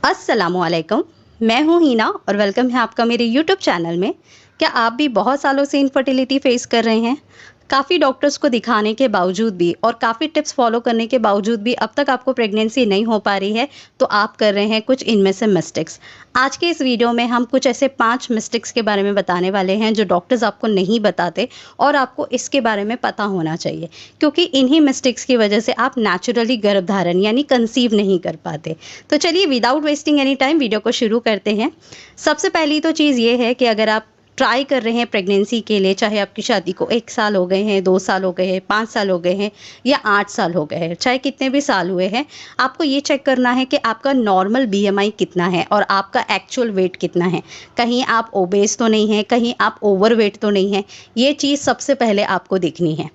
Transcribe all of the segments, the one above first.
अस्सलामुअलैकुम। मैं हूँ हीना और वेलकम है आपका मेरे यूट्यूब चैनल में। क्या आप भी बहुत सालों से इनफर्टिलिटी फेस कर रहे हैं? काफ़ी डॉक्टर्स को दिखाने के बावजूद भी और काफ़ी टिप्स फॉलो करने के बावजूद भी अब तक आपको प्रेगनेंसी नहीं हो पा रही है, तो आप कर रहे हैं कुछ इनमें से मिस्टेक्स। आज के इस वीडियो में हम कुछ ऐसे 5 मिस्टेक्स के बारे में बताने वाले हैं जो डॉक्टर्स आपको नहीं बताते और आपको इसके बारे में पता होना चाहिए, क्योंकि इन्हीं मिस्टेक्स की वजह से आप नेचुरली गर्भधारण यानी कंसीव नहीं कर पाते। तो चलिए without wasting any time video को शुरू करते हैं। सबसे पहली तो चीज़ ये है कि अगर आप ट्राई कर रहे हैं प्रेगनेंसी के लिए, चाहे आपकी शादी को 1 साल हो गए हैं, 2 साल हो गए हैं, 5 साल हो गए हैं या 8 साल हो गए हैं, चाहे कितने भी साल हुए हैं, आपको ये चेक करना है कि आपका नॉर्मल बीएमआई कितना है और आपका एक्चुअल वेट कितना है। कहीं आप ओबेस तो नहीं हैं, कहीं आप ओवरवेट तो नहीं हैं। ये चीज़ सबसे पहले आपको देखनी है।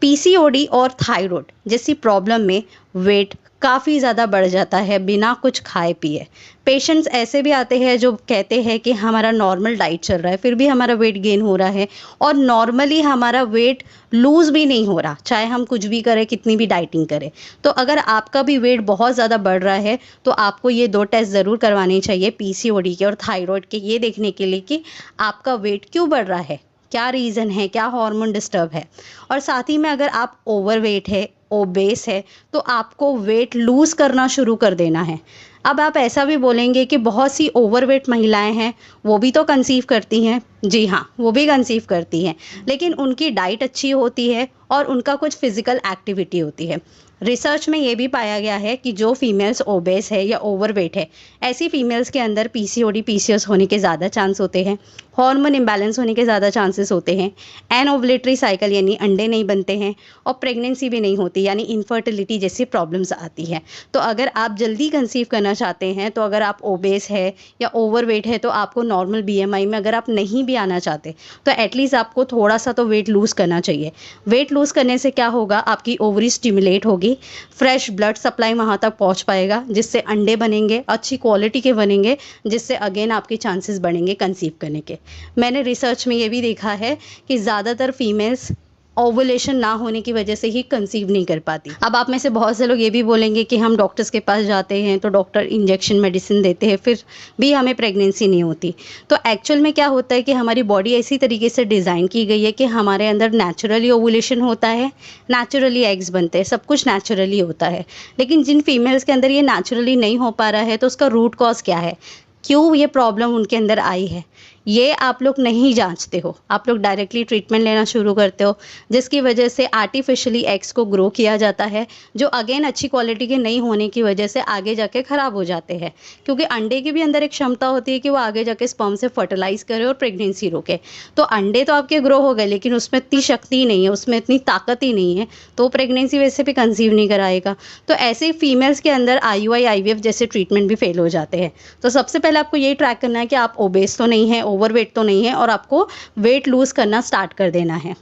पीसीओडी और थायराइड जैसी प्रॉब्लम में वेट काफ़ी ज़्यादा बढ़ जाता है बिना कुछ खाए पिए। पेशेंट्स ऐसे भी आते हैं जो कहते हैं कि हमारा नॉर्मल डाइट चल रहा है, फिर भी हमारा वेट गेन हो रहा है और नॉर्मली हमारा वेट लूज़ भी नहीं हो रहा, चाहे हम कुछ भी करें, कितनी भी डाइटिंग करें। तो अगर आपका भी वेट बहुत ज़्यादा बढ़ रहा है, तो आपको ये 2 टेस्ट ज़रूर करवाने चाहिए, पीसीओडी के और थायराइड के, ये देखने के लिए कि आपका वेट क्यों बढ़ रहा है, क्या रीज़न है, क्या हार्मोन डिस्टर्ब है। और साथ ही में अगर आप ओवरवेट है, ओबेस है, तो आपको वेट लूज़ करना शुरू कर देना है। अब आप ऐसा भी बोलेंगे कि बहुत सी ओवरवेट महिलाएं हैं, वो भी तो कंसीव करती हैं। जी हाँ, वो भी कंसीव करती हैं, लेकिन उनकी डाइट अच्छी होती है और उनका कुछ फिजिकल एक्टिविटी होती है। रिसर्च में ये भी पाया गया है कि जो फीमेल्स ओबेस है या ओवरवेट है, ऐसी फीमेल्स के अंदर पीसीओडी पीसीओएस होने के ज़्यादा चांस होते हैं, हार्मोन इम्बैलेंस होने के ज़्यादा चांसेस होते हैं, एनओवुलेटरी साइकिल यानी अंडे नहीं बनते हैं और प्रेगनेंसी भी नहीं होती यानी इनफर्टिलिटी जैसी प्रॉब्लम्स आती हैं। तो अगर आप जल्दी कंसीव करना चाहते हैं, तो अगर आप ओबेस है या ओवरवेट है, तो आपको नॉर्मल बीएमआई में अगर आप नहीं भी आना चाहते, तो एटलीस्ट आपको थोड़ा सा तो वेट लूज़ करना चाहिए। वेट लूज़ करने से क्या होगा, आपकी ओवरी स्टिमुलेट होगी, फ्रेश ब्लड सप्लाई वहाँ तक पहुँच पाएगा, जिससे अंडे बनेंगे, अच्छी क्वालिटी के बनेंगे, जिससे अगेन आपके चांसेस बढ़ेंगे कंसीव करने के। मैंने रिसर्च में ये भी देखा है कि ज़्यादातर फीमेल्स ओवुलेशन ना होने की वजह से ही कंसीव नहीं कर पाती। अब आप में से बहुत से लोग ये भी बोलेंगे कि हम डॉक्टर्स के पास जाते हैं तो डॉक्टर इंजेक्शन मेडिसिन देते हैं, फिर भी हमें प्रेगनेंसी नहीं होती। तो एक्चुअल में क्या होता है कि हमारी बॉडी ऐसी तरीके से डिज़ाइन की गई है कि हमारे अंदर नेचुरली ओवुलेशन होता है, नेचुरली एग्स बनते हैं, सब कुछ नेचुरली होता है। लेकिन जिन फीमेल्स के अंदर ये नेचुरली नहीं हो पा रहा है, तो उसका रूट कॉज क्या है, क्यों ये प्रॉब्लम उनके अंदर आई है, ये आप लोग नहीं जांचते हो। आप लोग डायरेक्टली ट्रीटमेंट लेना शुरू करते हो, जिसकी वजह से आर्टिफिशियली एग्स को ग्रो किया जाता है, जो अगेन अच्छी क्वालिटी के नहीं होने की वजह से आगे जाके ख़राब हो जाते हैं। क्योंकि अंडे की भी अंदर एक क्षमता होती है कि वो आगे जाके स्पर्म से फर्टिलाइज करे और प्रेगनेंसी रोके। तो अंडे तो आपके ग्रो हो गए, लेकिन उसमें इतनी शक्ति ही नहीं है, उसमें इतनी ताकत ही नहीं है, तो प्रेगनेंसी वैसे भी कंसीव नहीं कराएगा। तो ऐसे फीमेल्स के अंदर आईयूआई आईवीएफ जैसे ट्रीटमेंट भी फेल हो जाते हैं। तो सबसे पहले आपको यही ट्रैक करना है कि आप ओबेस तो नहीं है, ओवरवेट तो नहीं है, और आपको वेट लूज करना स्टार्ट कर देना है।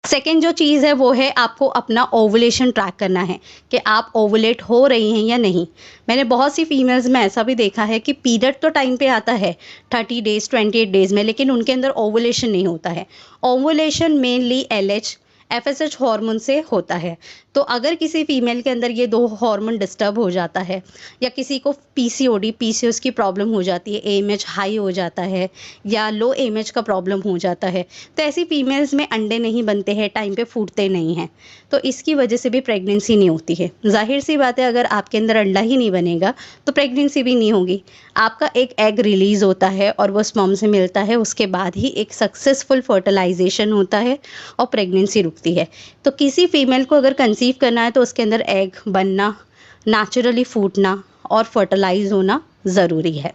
सेकेंड जो चीज़ है वो है आपको अपना ओवुलेशन ट्रैक करना है कि आप ओवुलेट हो रही हैं या नहीं। मैंने बहुत सी फीमेल्स में ऐसा भी देखा है कि पीरियड तो टाइम पे आता है 30 डेज 28 डेज में, लेकिन उनके अंदर ओवुलेशन नहीं होता है। Ovulation mainly LH FSH hormone से होता है। तो अगर किसी फीमेल के अंदर ये 2 हार्मोन डिस्टर्ब हो जाता है, या किसी को पीसीओडी पीसीओएस की प्रॉब्लम हो जाती है, एएमएच हाई हो जाता है या लो एएमएच का प्रॉब्लम हो जाता है, तो ऐसी फीमेल्स में अंडे नहीं बनते हैं, टाइम पे फूटते नहीं हैं, तो इसकी वजह से भी प्रेगनेंसी नहीं होती है। जाहिर सी बात है, अगर आपके अंदर अंडा ही नहीं बनेगा तो प्रेगनेंसी भी नहीं होगी। आपका एक एग रिलीज़ होता है और वो स्पर्म से मिलता है, उसके बाद ही एक सक्सेसफुल फर्टिलाइजेशन होता है और प्रेगनेंसी रुकती है। तो किसी फीमेल को अगर कंसीव करना है तो उसके अंदर एग बनना, नेचुरली फूटना और फर्टिलाइज होना ज़रूरी है।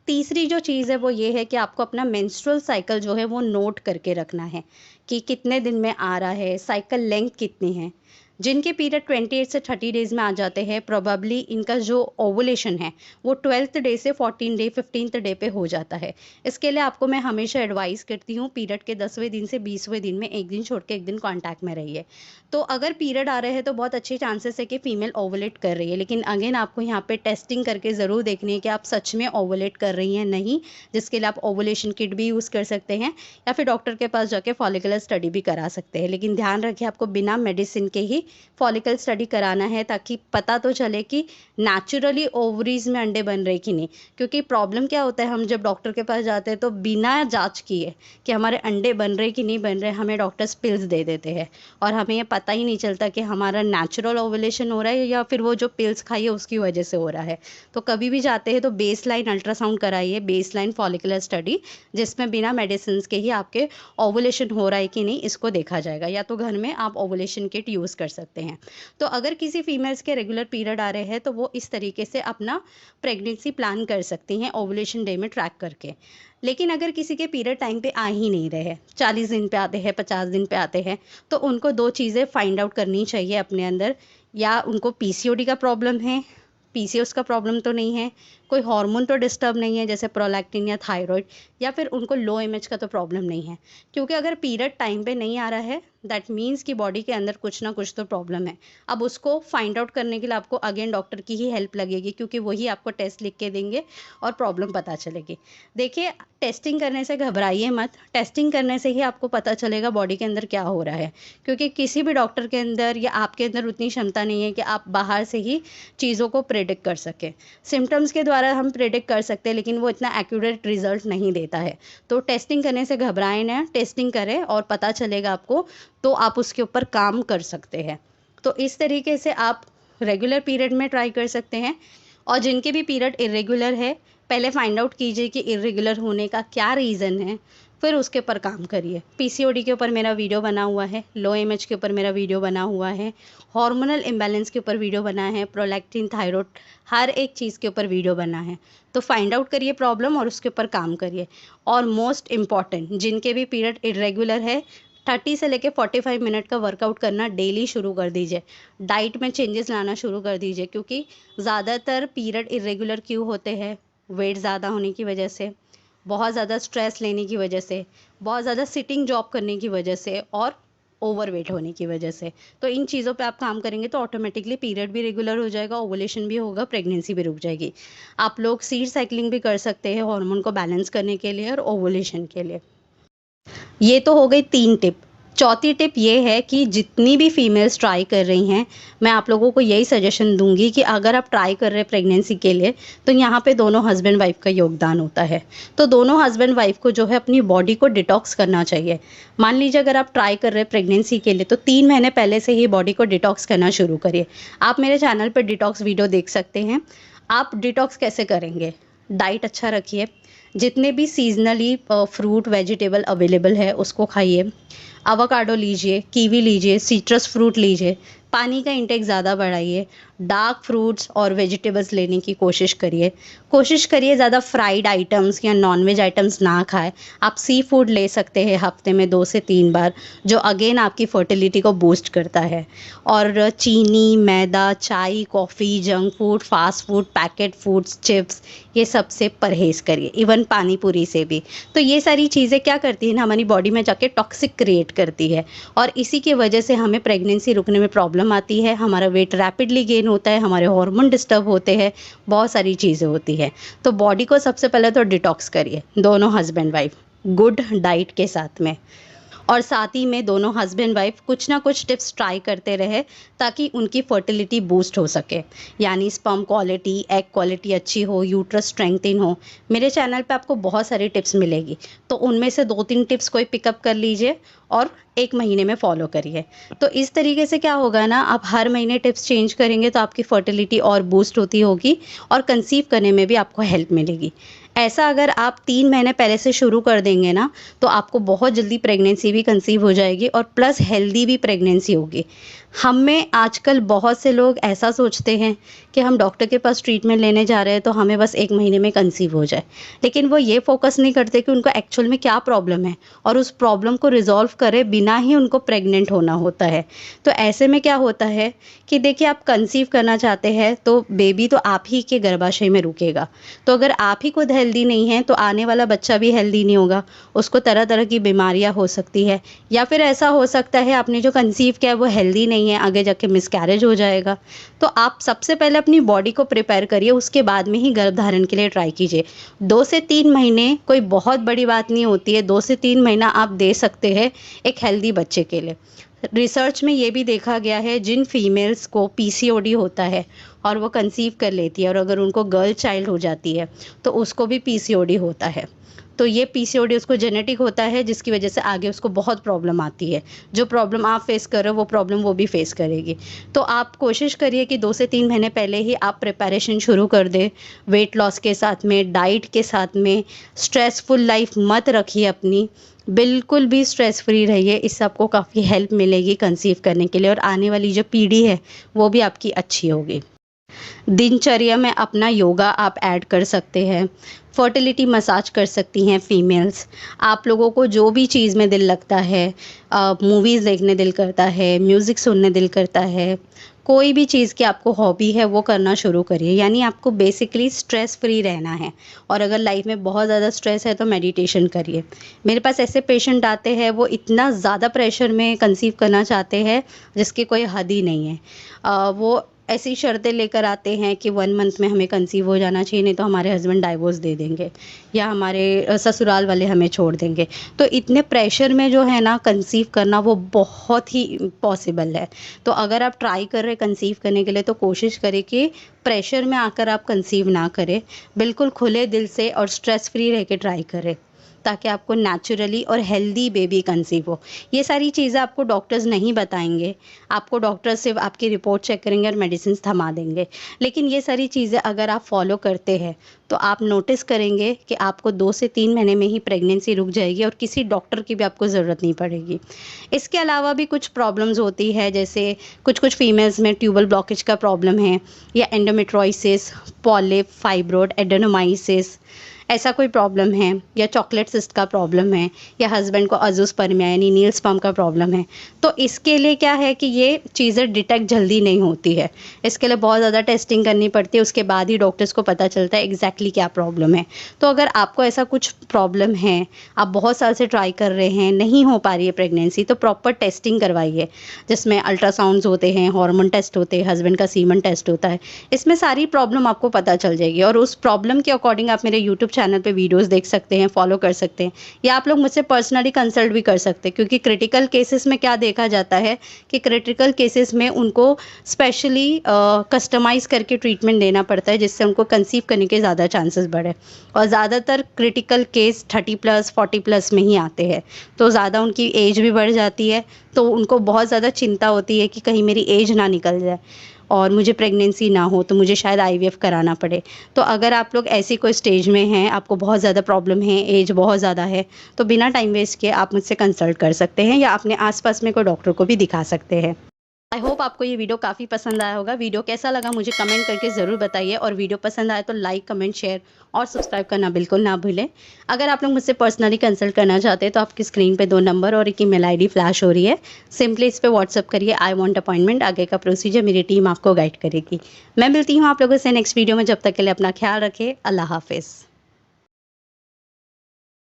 तीसरी जो चीज़ है वो ये है कि आपको अपना मेंस्ट्रुअल साइकिल जो है वो नोट करके रखना है कि कितने दिन में आ रहा है, साइकिल लेंथ कितनी है। जिनके पीरियड 28 से 30 डेज़ में आ जाते हैं, प्रोबेबली इनका जो ओवुलेशन है वो 12th डे से 14 डे 15th डे पे हो जाता है। इसके लिए आपको मैं हमेशा एडवाइस करती हूँ, पीरियड के 10वें दिन से 20वें दिन में एक दिन छोड़ के एक दिन कांटेक्ट में रहिए। तो अगर पीरियड आ रहे हैं तो बहुत अच्छे चांसेस है कि फीमेल ओवुलेट कर रही है, लेकिन अगेन आपको यहाँ पे टेस्टिंग करके ज़रूर देखनी है कि आप सच में ओवुलेट कर रही हैं नहीं, जिसके लिए आप ओवुलेशन किट भी यूज़ कर सकते हैं या फिर डॉक्टर के पास जाके फॉलिकुलर स्टडी भी करा सकते हैं। लेकिन ध्यान रखें, आपको बिना मेडिसिन के ही फॉलिकल स्टडी कराना है, ताकि पता तो चले कि नेचुरली ओवरीज में अंडे बन रहे कि नहीं। क्योंकि प्रॉब्लम क्या होता है, हम जब डॉक्टर के पास जाते हैं तो बिना जांच किए कि हमारे अंडे बन रहे कि नहीं बन रहे, हमें डॉक्टर्स पिल्स दे देते हैं और हमें ये पता ही नहीं चलता कि हमारा नेचुरल ओवुलेशन हो रहा है या फिर वो जो पिल्स खाई है उसकी वजह से हो रहा है। तो कभी भी जाते हैं तो बेसलाइन अल्ट्रासाउंड कराइए, बेसलाइन फॉलिकुलर स्टडी, जिसमें बिना मेडिसिन के ही आपके ओवुलेशन हो रहा है कि नहीं इसको देखा जाएगा। या तो घर में आप ओवुलेशन किट यूज़ कर सकते हैं। तो अगर किसी फीमेल्स के रेगुलर पीरियड आ रहे हैं तो वो इस तरीके से अपना प्रेगनेंसी प्लान कर सकती हैं ओवुलेशन डे में ट्रैक करके। लेकिन अगर किसी के पीरियड टाइम पे आ ही नहीं रहे, 40 दिन पे आते हैं, 50 दिन पे आते हैं, तो उनको 2 चीज़ें फाइंड आउट करनी चाहिए अपने अंदर। या उनको पीसीओडी का प्रॉब्लम है, पीसीओएस का प्रॉब्लम तो नहीं है, कोई हार्मोन तो डिस्टर्ब नहीं है जैसे प्रोलैक्टिन या थायराइड, या फिर उनको लो एमएच का तो प्रॉब्लम नहीं है। क्योंकि अगर पीरियड टाइम पे नहीं आ रहा है, दैट मीन्स कि बॉडी के अंदर कुछ ना कुछ तो प्रॉब्लम है। अब उसको फाइंड आउट करने के लिए आपको अगेन डॉक्टर की ही हेल्प लगेगी, क्योंकि वही आपको टेस्ट लिख के देंगे और प्रॉब्लम पता चलेगी। देखिए, टेस्टिंग करने से घबराइए मत, टेस्टिंग करने से ही आपको पता चलेगा बॉडी के अंदर क्या हो रहा है। क्योंकि किसी भी डॉक्टर के अंदर या आपके अंदर उतनी क्षमता नहीं है कि आप बाहर से ही चीज़ों को प्रेडिक्ट कर सकें। सिम्टम्स के द्वारा हम प्रेडिक्ट कर सकते हैं, लेकिन वो इतना एक्यूरेट रिजल्ट नहीं देता है। तो टेस्टिंग करने से घबराएं ना, टेस्टिंग करें और पता चलेगा आपको, तो आप उसके ऊपर काम कर सकते हैं। तो इस तरीके से आप रेगुलर पीरियड में ट्राई कर सकते हैं। और जिनके भी पीरियड इरेगुलर है, पहले फाइंड आउट कीजिए कि इरेगुलर होने का क्या रीज़न है, फिर उसके ऊपर काम करिए। पीसीओडी के ऊपर मेरा वीडियो बना हुआ है, लो एमएच के ऊपर मेरा वीडियो बना हुआ है, हार्मोनल इम्बैलेंस के ऊपर वीडियो बना है, प्रोलैक्टिन, थायराइड, हर एक चीज़ के ऊपर वीडियो बना है। तो फाइंड आउट करिए प्रॉब्लम और उसके ऊपर काम करिए। और मोस्ट इम्पॉर्टेंट, जिनके भी पीरियड इरेगुलर है, 30 से लेके 45 मिनट का वर्कआउट करना डेली शुरू कर दीजिए। डाइट में चेंजेस लाना शुरू कर दीजिए, क्योंकि ज़्यादातर पीरियड इरेगुलर क्यों होते हैं? वेट ज़्यादा होने की वजह से, बहुत ज़्यादा स्ट्रेस लेने की वजह से, बहुत ज़्यादा सिटिंग जॉब करने की वजह से और ओवरवेट होने की वजह से। तो इन चीज़ों पे आप काम करेंगे तो ऑटोमेटिकली पीरियड भी रेगुलर हो जाएगा, ओवुलेशन भी होगा, प्रेगनेंसी भी रुक जाएगी। आप लोग सीड साइकिलिंग भी कर सकते हैं हार्मोन को बैलेंस करने के लिए और ओवुलेशन के लिए। ये तो हो गई 3 टिप। चौथी टिप ये है कि जितनी भी फीमेल्स ट्राई कर रही हैं, मैं आप लोगों को यही सजेशन दूंगी कि अगर आप ट्राई कर रहे हैं प्रेगनेंसी के लिए, तो यहाँ पे दोनों हस्बैंड वाइफ का योगदान होता है। तो दोनों हस्बैंड वाइफ को जो है अपनी बॉडी को डिटॉक्स करना चाहिए। मान लीजिए अगर आप ट्राई कर रहे हैं प्रेगनेंसी के लिए, तो 3 महीने पहले से ही बॉडी को डिटॉक्स करना शुरू करिए। आप मेरे चैनल पर डिटॉक्स वीडियो देख सकते हैं। आप डिटॉक्स कैसे करेंगे? डाइट अच्छा रखिए, जितने भी सीजनली फ्रूट वेजिटेबल अवेलेबल है उसको खाइए। एवोकाडो लीजिए, कीवी लीजिए, सिट्रस फ्रूट लीजिए, पानी का इंटेक ज़्यादा बढ़ाइए, डार्क फ्रूट्स और वेजिटेबल्स लेने की कोशिश करिए। ज़्यादा फ्राइड आइटम्स या नॉनवेज आइटम्स ना खाएं। आप सी फूड ले सकते हैं हफ्ते में 2 से 3 बार, जो अगेन आपकी फर्टिलिटी को बूस्ट करता है। और चीनी, मैदा, चाय, coffee, junk food, fast food, packet foods, chips, ये सब से परहेज़ करिए, इवन पानी पूरी से भी। तो ये सारी चीज़ें क्या करती हैं ना, हमारी बॉडी में जाके टॉक्सिक क्रिएट करती है और इसी की वजह से हमें प्रेगनेंसी रुकने में प्रॉब्लम आती है, हमारा वेट रैपिडली गेन होता है, हमारे हार्मोन डिस्टर्ब होते हैं, बहुत सारी चीज़ें होती है। तो बॉडी को सबसे पहले तो डिटॉक्स करिए, दोनों हस्बैंड वाइफ, गुड डाइट के साथ में। और साथ ही में दोनों हस्बैंड वाइफ कुछ ना कुछ टिप्स ट्राई करते रहे, ताकि उनकी फर्टिलिटी बूस्ट हो सके। यानी स्पर्म क्वालिटी, एग क्वालिटी अच्छी हो, यूट्रस स्ट्रेंथन हो। मेरे चैनल पे आपको बहुत सारी टिप्स मिलेगी, तो उनमें से 2-3 टिप्स कोई पिकअप कर लीजिए और 1 महीने में फॉलो करिए। तो इस तरीके से क्या होगा ना, आप हर महीने टिप्स चेंज करेंगे तो आपकी फर्टिलिटी और बूस्ट होती होगी और कंसीव करने में भी आपको हेल्प मिलेगी। ऐसा अगर आप 3 महीने पहले से शुरू कर देंगे ना, तो आपको बहुत जल्दी प्रेगनेंसी भी कंसीव हो जाएगी और प्लस हेल्दी भी प्रेगनेंसी होगी। हम में आजकल बहुत से लोग ऐसा सोचते हैं कि हम डॉक्टर के पास ट्रीटमेंट लेने जा रहे हैं तो हमें बस 1 महीने में कंसीव हो जाए, लेकिन वो ये फोकस नहीं करते कि उनको एक्चुअल में क्या प्रॉब्लम है और उस प्रॉब्लम को रिजॉल्व करे बिना ही उनको प्रेग्नेंट होना होता है। तो ऐसे में क्या होता है कि देखिए, आप कंसीव करना चाहते हैं तो बेबी तो आप ही के गर्भाशय में रुकेगा। तो अगर आप ही खुद हेल्दी नहीं है तो आने वाला बच्चा भी हेल्दी नहीं होगा, उसको तरह तरह की बीमारियां हो सकती है। या फिर ऐसा हो सकता है आपने जो कंसीव किया है वो हेल्दी नहीं है, आगे जाके मिसकैरेज हो जाएगा। तो आप सबसे पहले अपनी बॉडी को प्रिपेयर करिए, उसके बाद में ही गर्भधारण के लिए ट्राई कीजिए। 2 से 3 महीने कोई बहुत बड़ी बात नहीं होती है, 2 से 3 महीना आप दे सकते हैं एक हेल्दी बच्चे के लिए। रिसर्च में ये भी देखा गया है, जिन फीमेल्स को पीसीओडी होता है और वो कंसीव कर लेती है और अगर उनको गर्ल चाइल्ड हो जाती है तो उसको भी पीसीओडी होता है। तो ये पीसीओडी उसको जेनेटिक होता है, जिसकी वजह से आगे उसको बहुत प्रॉब्लम आती है। जो प्रॉब्लम आप फेस कर रहे हो वो प्रॉब्लम वो भी फेस करेगी। तो आप कोशिश करिए कि 2 से 3 महीने पहले ही आप प्रिपरेशन शुरू कर दें, वेट लॉस के साथ में, डाइट के साथ में। स्ट्रेसफुल लाइफ मत रखिए अपनी, बिल्कुल भी स्ट्रेस फ्री रहिए। इससे आपको काफ़ी हेल्प मिलेगी कंसीव करने के लिए, और आने वाली जो पीढ़ी है वो भी आपकी अच्छी होगी। दिनचर्या में अपना योगा आप ऐड कर सकते हैं, फर्टिलिटी मसाज कर सकती हैं फीमेल्स। आप लोगों को जो भी चीज़ में दिल लगता है, मूवीज़ देखने दिल करता है, म्यूज़िक सुनने दिल करता है, कोई भी चीज़ की आपको हॉबी है वो करना शुरू करिए। यानी आपको बेसिकली स्ट्रेस फ्री रहना है। और अगर लाइफ में बहुत ज़्यादा स्ट्रेस है तो मेडिटेशन करिए। मेरे पास ऐसे पेशेंट आते हैं, वो इतना ज़्यादा प्रेशर में कंसीव करना चाहते हैं जिसकी कोई हद ही नहीं है। वो ऐसी शर्तें लेकर आते हैं कि 1 मंथ में हमें कंसीव हो जाना चाहिए, नहीं तो हमारे हस्बैंड डाइवोर्स दे देंगे या हमारे ससुराल वाले हमें छोड़ देंगे। तो इतने प्रेशर में जो है ना कंसीव करना वो बहुत ही पॉसिबल है। तो अगर आप ट्राई कर रहे कंसीव करने के लिए तो कोशिश करें कि प्रेशर में आकर आप कंसीव ना करें। बिल्कुल खुले दिल से और स्ट्रेस फ्री रह के ट्राई करें, ताकि आपको नेचुरली और हेल्दी बेबी कंसीव हो। ये सारी चीज़ें आपको डॉक्टर्स नहीं बताएंगे। आपको डॉक्टर सिर्फ आपकी रिपोर्ट चेक करेंगे और मेडिसिन थमा देंगे। लेकिन ये सारी चीज़ें अगर आप फॉलो करते हैं तो आप नोटिस करेंगे कि आपको 2 से 3 महीने में ही प्रेगनेंसी रुक जाएगी और किसी डॉक्टर की भी आपको ज़रूरत नहीं पड़ेगी। इसके अलावा भी कुछ प्रॉब्लम्स होती है, जैसे कुछ फीमेल्स में ट्यूबल ब्लॉकेज का प्रॉब्लम है, या एंडोमेट्रोसिस, पॉलिप, फाइब्रोड, एडेनोमाइसिस, ऐसा कोई प्रॉब्लम है, या चॉकलेट सिस्ट का प्रॉब्लम है, या हस्बैंड को अज़ोस्पर्मिया यानी नील स्पर्म का प्रॉब्लम है। तो इसके लिए क्या है कि ये चीज़ें डिटेक्ट जल्दी नहीं होती है। इसके लिए बहुत ज़्यादा टेस्टिंग करनी पड़ती है, उसके बाद ही डॉक्टर्स को पता चलता है एग्जैक्टली क्या प्रॉब्लम है। तो अगर आपको ऐसा कुछ प्रॉब्लम है, आप बहुत साल से ट्राई कर रहे हैं, नहीं हो पा रही है प्रेगनेंसी, तो प्रॉपर टेस्टिंग करवाइए, जिसमें अल्ट्रासाउंड्स होते हैं, हार्मोन टेस्ट होते हैं, हस्बैंड का सीमन टेस्ट होता है। इसमें सारी प्रॉब्लम आपको पता चल जाएगी और उस प्रॉब्लम के अकॉर्डिंग आप मेरे यूट्यूब चैनल पे वीडियोस देख सकते हैं, फॉलो कर सकते हैं, या आप लोग मुझसे पर्सनली कंसल्ट भी कर सकते हैं। क्योंकि क्रिटिकल केसेस में क्या देखा जाता है कि क्रिटिकल केसेस में उनको स्पेशली कस्टमाइज़ करके ट्रीटमेंट देना पड़ता है, जिससे उनको कंसीव करने के ज़्यादा चांसेस बढ़े। और ज़्यादातर क्रिटिकल केस 30+ 40+ में ही आते हैं, तो ज़्यादा उनकी एज भी बढ़ जाती है, तो उनको बहुत ज़्यादा चिंता होती है कि कहीं मेरी एज ना निकल जाए और मुझे प्रेगनेंसी ना हो, तो मुझे शायद आईवीएफ कराना पड़े। तो अगर आप लोग ऐसी कोई स्टेज में हैं, आपको बहुत ज़्यादा प्रॉब्लम है, एज बहुत ज़्यादा है, तो बिना टाइम वेस्ट किए आप मुझसे कंसल्ट कर सकते हैं, या अपने आसपास में कोई डॉक्टर को भी दिखा सकते हैं। आई होप आपको ये वीडियो काफ़ी पसंद आया होगा। वीडियो कैसा लगा मुझे कमेंट करके ज़रूर बताइए, और वीडियो पसंद आए तो लाइक, कमेंट, शेयर और सब्सक्राइब करना बिल्कुल ना भूलें। अगर आप लोग मुझसे पर्सनली कंसल्ट करना चाहते हैं तो आपकी स्क्रीन पे 2 नंबर और एक ईमेल आईडी फ्लैश हो रही है। सिंपली इस पे व्हाट्सअप करिए, आई वांट अपॉइंटमेंट। आगे का प्रोसीजर मेरी टीम आपको गाइड करेगी। मैं मिलती हूँ आप लोगों से नेक्स्ट वीडियो में। जब तक के लिए अपना ख्याल रखें। अल्लाह हाफिज़।